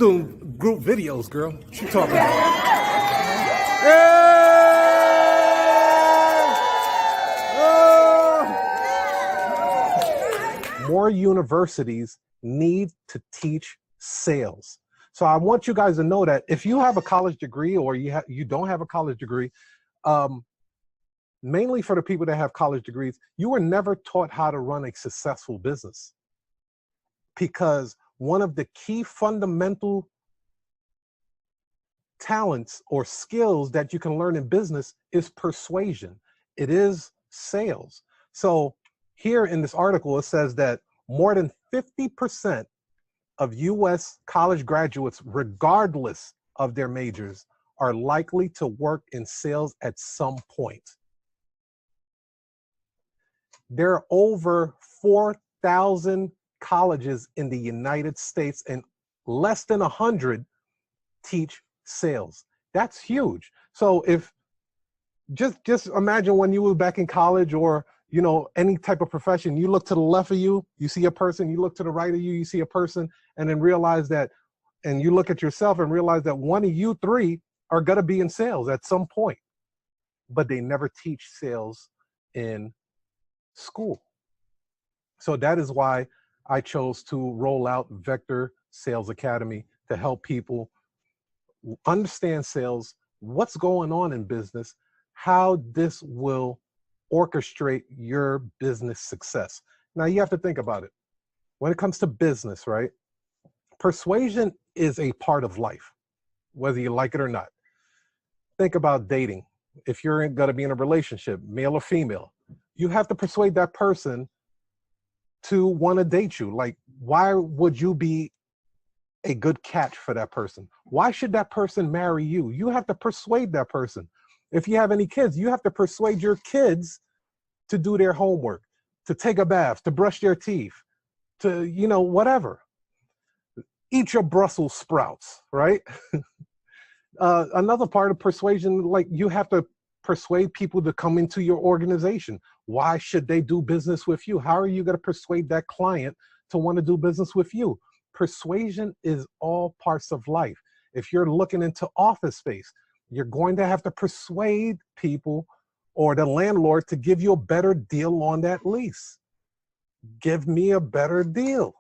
doing group videos, girl. What you talking about? More universities need to teach sales. So I want you guys to know that if you have a college degree or you don't have a college degree, mainly for the people that have college degrees, you were never taught how to run a successful business. Because one of the key fundamental talents or skills that you can learn in business is persuasion. It is sales. So here in this article, it says that more than 50% of US college graduates, regardless of their majors, are likely to work in sales at some point. There are over 4,000 colleges in the United States, and less than 100 teach sales. That's huge. So if just imagine when you were back in college or any type of profession, you look to the left of you, you see a person, you look to the right of you, you see a person, and then realize that, and you look at yourself and realize that one of you three are going to be in sales at some point, but they never teach sales in school. So that is why I chose to roll out Vector Sales Academy to help people understand sales, what's going on in business, how this will orchestrate your business success. Now you have to think about it. When it comes to business, right? Persuasion is a part of life, whether you like it or not. Think about dating. If you're going to be in a relationship, male or female, you have to persuade that person to want to date you. Like, why would you be a good catch for that person? Why should that person marry you? You have to persuade that person. If you have any kids, you have to persuade your kids to do their homework, to take a bath, to brush their teeth, to, whatever. Eat your Brussels sprouts, right? Another part of persuasion, like you have to persuade people to come into your organization. Why should they do business with you? How are you going to persuade that client to want to do business with you? Persuasion is all parts of life. If you're looking into office space, you're going to have to persuade people or the landlord to give you a better deal on that lease. Give me a better deal.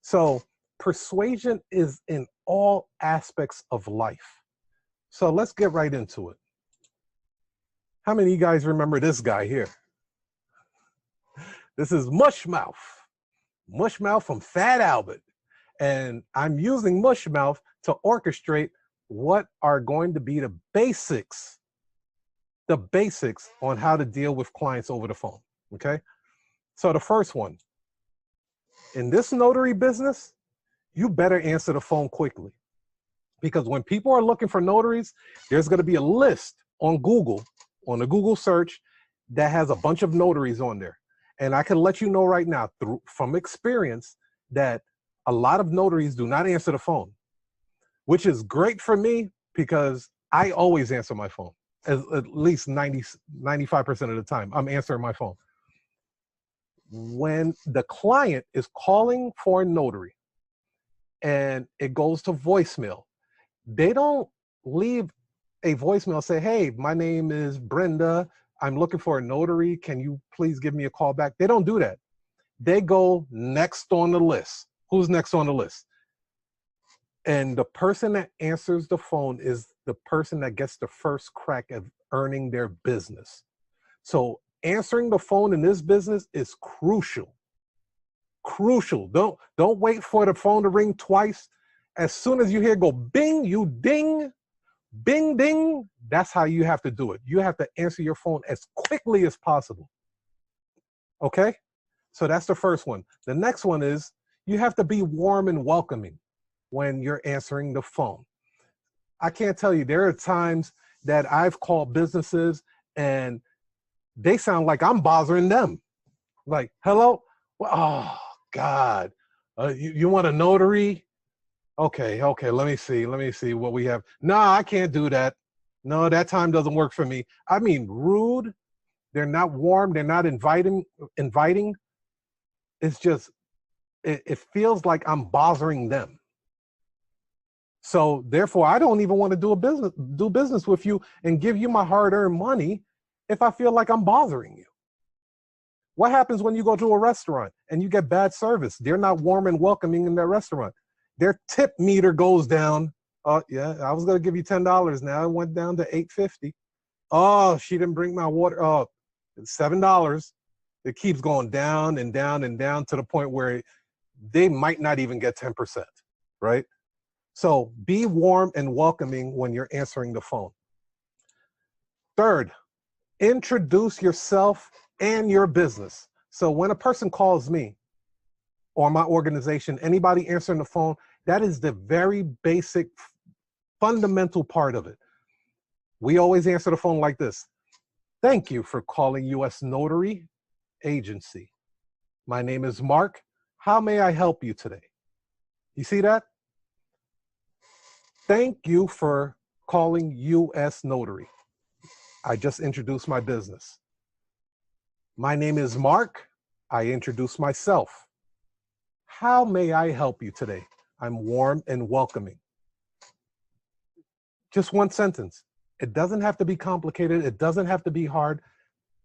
So persuasion is in all aspects of life. So let's get right into it. How many of you guys remember this guy here? This is Mushmouth. Mushmouth from Fat Albert. And I'm using Mushmouth to orchestrate what are going to be the basics on how to deal with clients over the phone, okay? So the first one, in this notary business, you better answer the phone quickly. Because when people are looking for notaries, there's gonna be a list on Google, on a Google search, that has a bunch of notaries on there. And I can let you know right now, from experience, that a lot of notaries do not answer the phone, which is great for me because I always answer my phone. At least 95% of the time, I'm answering my phone. When the client is calling for a notary and it goes to voicemail, they don't leave a voicemail, say, hey, my name is Brenda. I'm looking for a notary. Can you please give me a call back? They don't do that. They go next on the list. Who's next on the list? And the person that answers the phone is the person that gets the first crack at earning their business. So answering the phone in this business is crucial. Crucial. Don't wait for the phone to ring twice. As soon as you hear go bing, you ding, bing, ding. That's how you have to do it. You have to answer your phone as quickly as possible. Okay? So that's the first one. The next one is you have to be warm and welcoming when you're answering the phone. I can't tell you, there are times that I've called businesses and they sound like I'm bothering them. Like, hello? Well, oh, God. You want a notary? Okay, let me see what we have. No, I can't do that. No, that time doesn't work for me. I mean, rude. They're not warm. They're not inviting. It's just, it feels like I'm bothering them. So therefore, I don't even want to do business with you and give you my hard-earned money if I feel like I'm bothering you. What happens when you go to a restaurant and you get bad service? They're not warm and welcoming in their restaurant. Their tip meter goes down. Oh, yeah, I was going to give you $10. Now it went down to $8.50. Oh, she didn't bring my water. Oh, $7. It keeps going down and down and down to the point where they might not even get 10%, right? So be warm and welcoming when you're answering the phone. Third, introduce yourself and your business. So when a person calls me or my organization, anybody answering the phone, that is the very basic, fundamental part of it. We always answer the phone like this. Thank you for calling U.S. Notary Agency. My name is Mark. How may I help you today? You see that? Thank you for calling U.S. Notary. I just introduced my business. My name is Mark. I introduce myself. How may I help you today? I'm warm and welcoming. Just one sentence. It doesn't have to be complicated. It doesn't have to be hard.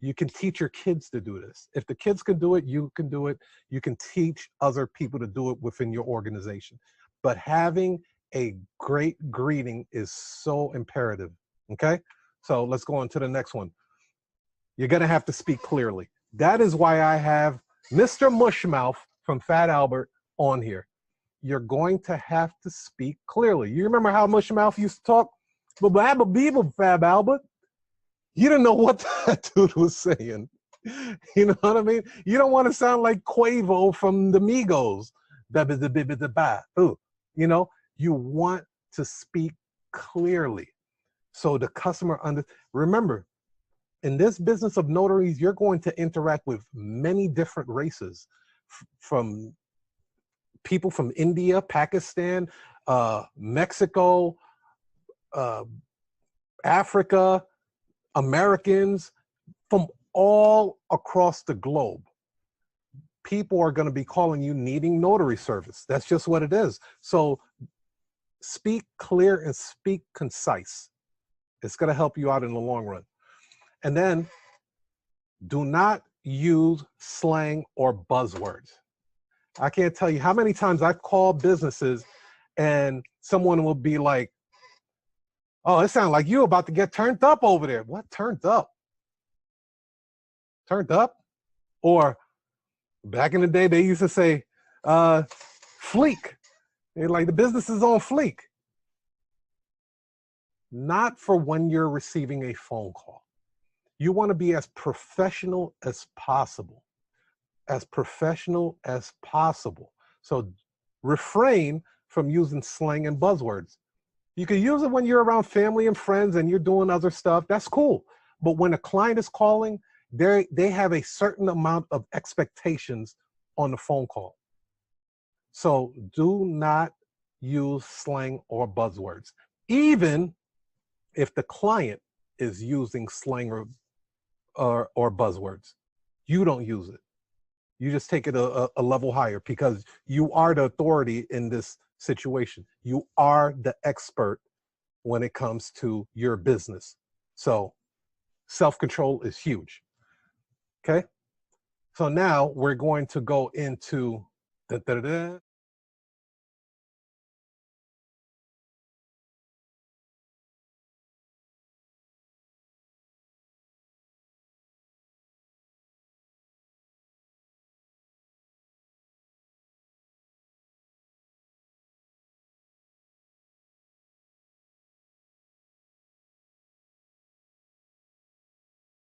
You can teach your kids to do this. If the kids can do it, you can do it. You can teach other people to do it within your organization. But having a great greeting is so imperative, okay? So let's go on to the next one. You're gonna have to speak clearly. That is why I have Mr. Mushmouth from Fat Albert on here. You're going to have to speak clearly. You remember how Mushmouth used to talk? Fab Albert. You didn't know what that dude was saying. You know what I mean? You don't want to sound like Quavo from the Migos. You know, you want to speak clearly so the customer remember, in this business of notaries, you're going to interact with many different races, from people from India, Pakistan, Mexico, Africa, Americans, from all across the globe. People are going to be calling you needing notary service. That's just what it is. So speak clear and speak concise. It's going to help you out in the long run. And then do not use slang or buzzwords. I can't tell you how many times I've called businesses and someone will be like, oh, it sounds like you're about to get turned up over there. What, turned up? Turned up? Or back in the day, they used to say, fleek. They're like, the business is on fleek. Not for when you're receiving a phone call. You want to be as professional as possible. As professional as possible. So refrain from using slang and buzzwords. You can use it when you're around family and friends and you're doing other stuff. That's cool. But when a client is calling, they have a certain amount of expectations on the phone call. So do not use slang or buzzwords, even if the client is using slang or buzzwords. You don't use it. You just take it a level higher, because you are the authority in this situation. You are the expert when it comes to your business. So self-control is huge. Okay? So now we're going to go into